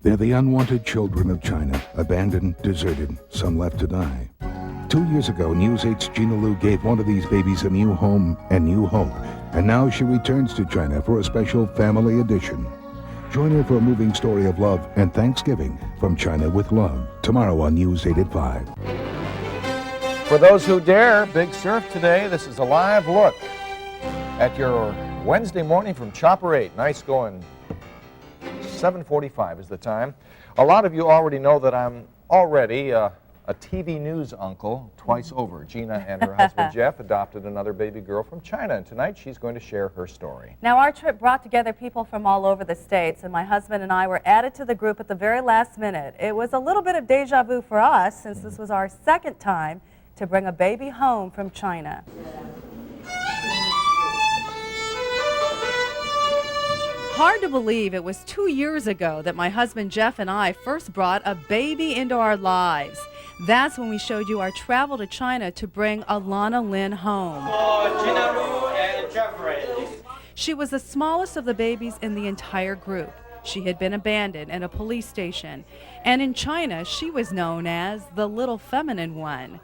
They're the unwanted children of China, abandoned, deserted, some left to die. 2 years ago, News 8's Gina Lu gave one of these babies a new home and new hope, and now she returns to China for a special family edition. Join her for a moving story of love and Thanksgiving from China with Love, tomorrow on News 8 at 5. For those who dare, big surf today. This is a live look at your Wednesday morning from Chopper 8. Nice going. 7:45 is the time. A lot of you already know that I'm already a TV news uncle twice over. Gina and her husband Jeff adopted another baby girl from China, and tonight she's going to share her story. Now, our trip brought together people from all over the states, and my husband and I were added to the group at the very last minute. It was a little bit of deja vu for us, since this was our second time to bring a baby home from China. Hard to believe it was 2 years ago that my husband Jeff and I first brought a baby into our lives. That's when we showed you our travel to China to bring Alana Lynn home. Gina Lu and Jeffrey. She was the smallest of the babies in the entire group. She had been abandoned in a police station, and in China she was known as the little feminine one.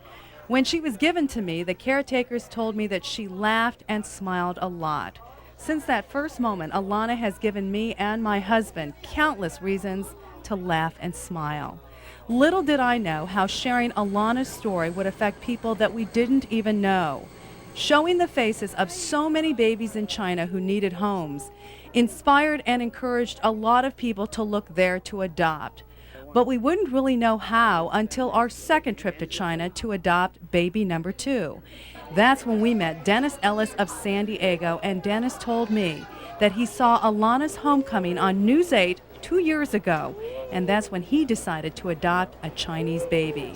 When she was given to me, the caretakers told me that she laughed and smiled a lot. Since that first moment, Alana has given me and my husband countless reasons to laugh and smile. Little did I know how sharing Alana's story would affect people that we didn't even know. Showing the faces of so many babies in China who needed homes inspired and encouraged a lot of people to look there to adopt. But we wouldn't really know how until our second trip to China to adopt baby number 2. That's when we met Dennis Ellis of San Diego, and Dennis told me that he saw Alana's homecoming on News 8 2 years ago, and that's when he decided to adopt a Chinese baby.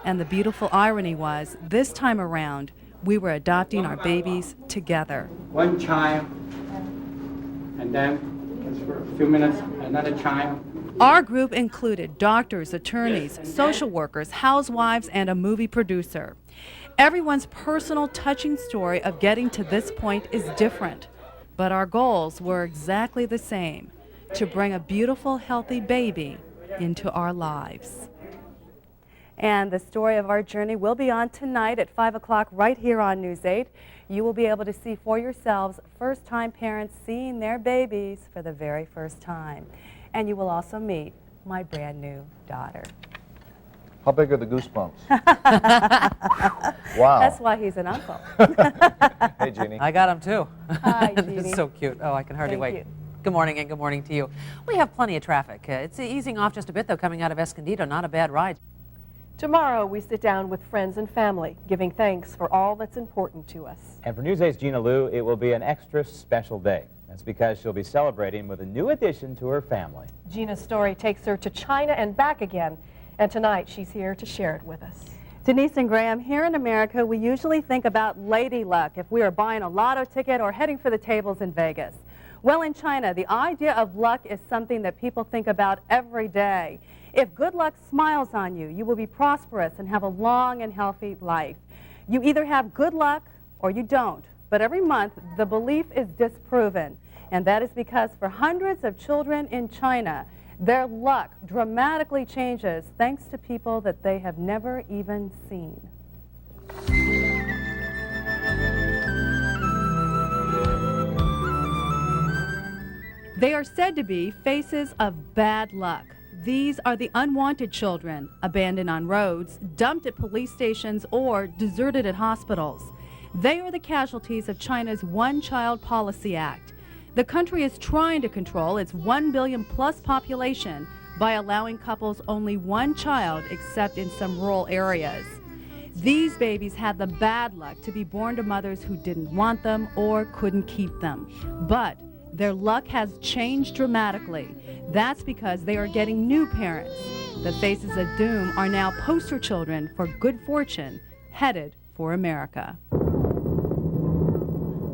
And the beautiful irony was, this time around, we were adopting our babies together. One child, and then for a few minutes, another child. Our group included doctors, attorneys, social workers, housewives, and a movie producer. Everyone's personal, touching story of getting to this point is different, but our goals were exactly the same: to bring a beautiful, healthy baby into our lives. And the story of our journey will be on tonight at 5 o'clock right here on News 8. You will be able to see for yourselves first-time parents seeing their babies for the very first time. And you will also meet my brand new daughter. How big are the goosebumps? Wow. That's why he's an uncle. Hey, Jeannie. I got him too. Hi, This Jeannie. is so cute. Oh, I can hardly Thank wait. you. Good morning, and good morning to you. We have plenty of traffic. It's easing off just a bit, though, coming out of Escondido. Not a bad ride. Tomorrow, we sit down with friends and family, giving thanks for all that's important to us. And for News 8's Gina Lu, it will be an extra special day. That's because she'll be celebrating with a new addition to her family. Gina's story takes her to China and back again, and tonight she's here to share it with us. Denise and Graham, here in America, we usually think about lady luck if we are buying a lotto ticket or heading for the tables in Vegas. Well, in China, the idea of luck is something that people think about every day. If good luck smiles on you, you will be prosperous and have a long and healthy life. You either have good luck or you don't. But every month, the belief is disproven. And that is because for hundreds of children in China, their luck dramatically changes thanks to people that they have never even seen. They are said to be faces of bad luck. These are the unwanted children, abandoned on roads, dumped at police stations, or deserted at hospitals. They are the casualties of China's One-Child Policy Act. The country is trying to control its 1 billion-plus population by allowing couples only one child, except in some rural areas. These babies had the bad luck to be born to mothers who didn't want them or couldn't keep them. But their luck has changed dramatically. That's because they are getting new parents. The faces of doom are now poster children for good fortune, headed for America.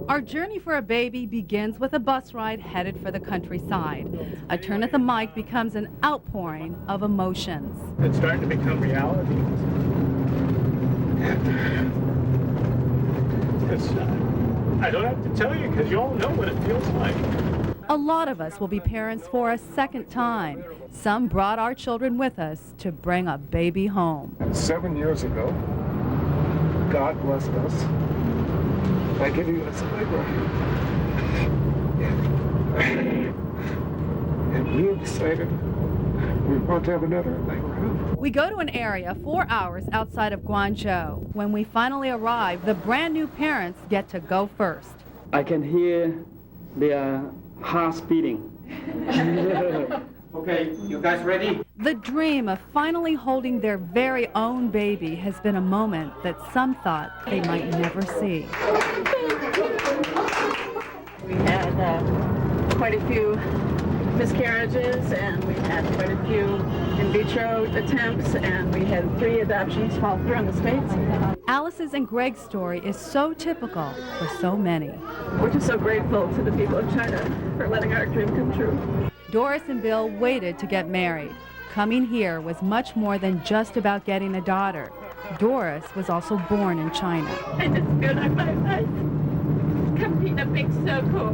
Our journey for a baby begins with a bus ride headed for the countryside. A turn at the mic becomes an outpouring of emotions. It's starting to become reality. I don't have to tell you because you all know what it feels like. A lot of us will be parents for a second time. Some brought our children with us to bring a baby home. 7 years ago, God blessed us by giving us a playground. And we decided we want to have another playground. We go to an area 4 hours outside of Guangzhou. When we finally arrive, the brand new parents get to go first. I can hear their hearts beating. Okay, you guys ready? The dream of finally holding their very own baby has been a moment that some thought they might never see. We had quite a few miscarriages, and we had quite a few in vitro attempts, and we had 3 adoptions fall through in the States. Alice's and Greg's story is so typical for so many. We're just so grateful to the people of China for letting our dream come true. Doris and Bill waited to get married. Coming here was much more than just about getting a daughter. Doris was also born in China. I just feel like my life complete a big circle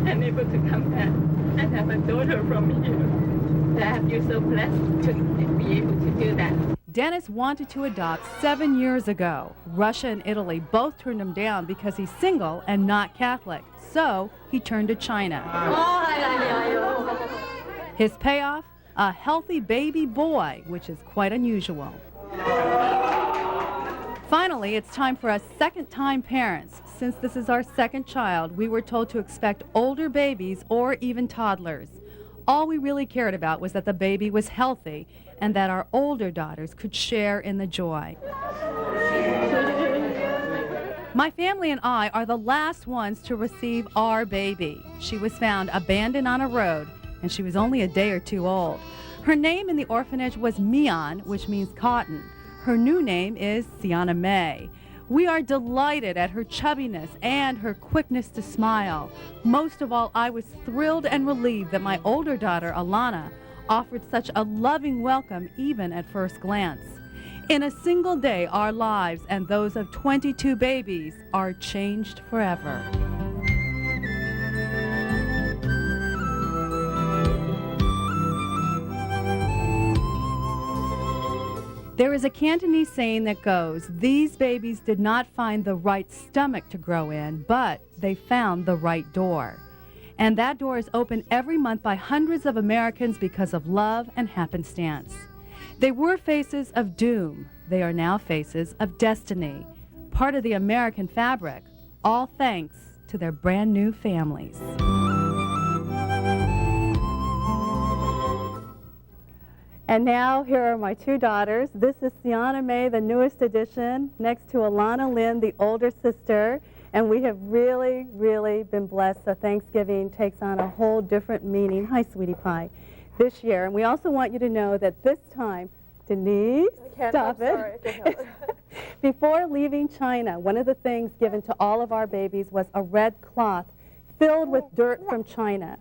and able to come back and have a daughter from here. I have you so blessed to be able to do that. Dennis wanted to adopt 7 years ago. Russia and Italy both turned him down because he's single and not Catholic. So he turned to China. His payoff? A healthy baby boy, which is quite unusual. Finally, it's time for us second-time parents. Since this is our second child, we were told to expect older babies or even toddlers. All we really cared about was that the baby was healthy and that our older daughters could share in the joy. My family and I are the last ones to receive our baby. She was found abandoned on a road, and she was only a day or 2 old. Her name in the orphanage was Mian, which means cotton. Her new name is Sienna May. We are delighted at her chubbiness and her quickness to smile. Most of all, I was thrilled and relieved that my older daughter, Alana, offered such a loving welcome even at first glance. In a single day, our lives and those of 22 babies are changed forever. There is a Cantonese saying that goes, these babies did not find the right stomach to grow in, but they found the right door. And that door is opened every month by hundreds of Americans because of love and happenstance. They were faces of doom. They are now faces of destiny, part of the American fabric, all thanks to their brand new families. And now, here are my 2 daughters. This is Sienna May, the newest addition, next to Alana Lynn, the older sister. And we have really, really been blessed, so Thanksgiving takes on a whole different meaning. Hi, sweetie pie. This year. And we also want you to know that this time, Denise, stop it. Before leaving China, one of the things given to all of our babies was a red cloth filled with dirt from China.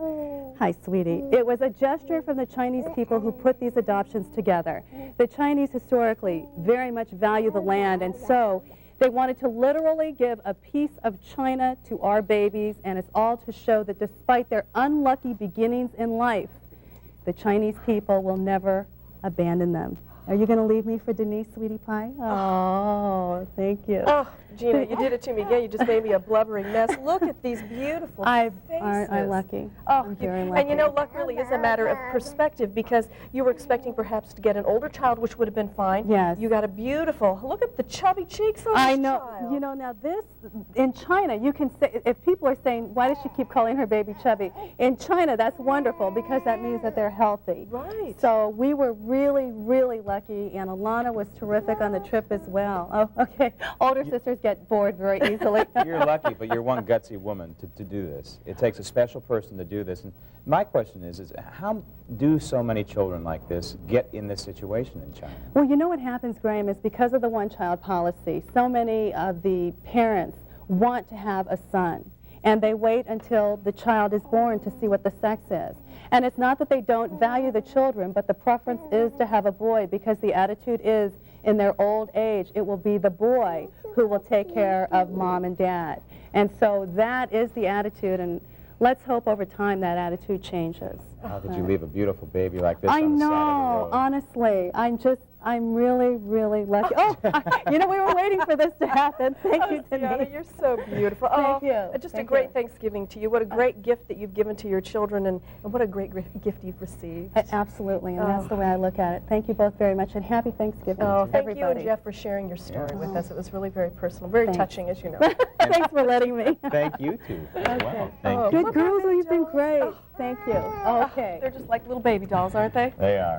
Hi, sweetie. It was a gesture from the Chinese people who put these adoptions together. The Chinese historically very much value the land, and so they wanted to literally give a piece of China to our babies, and it's all to show that despite their unlucky beginnings in life, the Chinese people will never abandon them. Are you going to leave me for Denise, sweetie pie? Oh, thank you. Oh, Gina, you did it to me again. You just made me a blubbering mess. Look at these beautiful faces. Aren't I lucky? Oh, I'm very lucky. And you know, luck really is a matter of perspective, because you were expecting perhaps to get an older child, which would have been fine. Yes. You got a beautiful, look at the chubby cheeks on I this know. child. You know, now this, in China, you can say, if people are saying, why does she keep calling her baby chubby? In China, that's wonderful, because that means that they're healthy. Right. So we were really, really lucky, and Alana was terrific on the trip as well. Oh, okay. Older sisters get bored very easily. You're lucky, but you're one gutsy woman to do this. It takes a special person to do this. And my question is how do so many children like this get in this situation in China? Well, you know what happens, Graham, is because of the one-child policy, so many of the parents want to have a son, and they wait until the child is born to see what the sex is. And it's not that they don't value the children, but the preference is to have a boy, because the attitude is, in their old age, it will be the boy who will take care of mom and dad. And so that is the attitude, and let's hope over time that attitude changes. How could you leave a beautiful baby like this I on the side of the know, road? honestly. I'm really, really lucky. Oh, you know, we were waiting for this to happen. Thank you, Gianna, Denise. you're so beautiful. Thank you. Just Thank a great you. Thanksgiving to you. What a great gift that you've given to your children, and what a great gift you've received. Absolutely, and that's the way I look at it. Thank you both very much, and happy Thanksgiving to Thank everybody. you and Jeff for sharing your story with us. It was really very personal, very Thanks. touching, as you know. Thanks for letting me. Thank you two as well. Thank you. Good girls, oh, you've been great. Thank you. Okay. They're just like little baby dolls, aren't they? They are.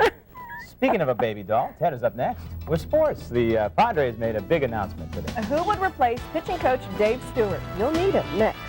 Speaking of a baby doll, Ted is up next with sports. The Padres made a big announcement today. Who would replace pitching coach Dave Stewart? You'll need him next.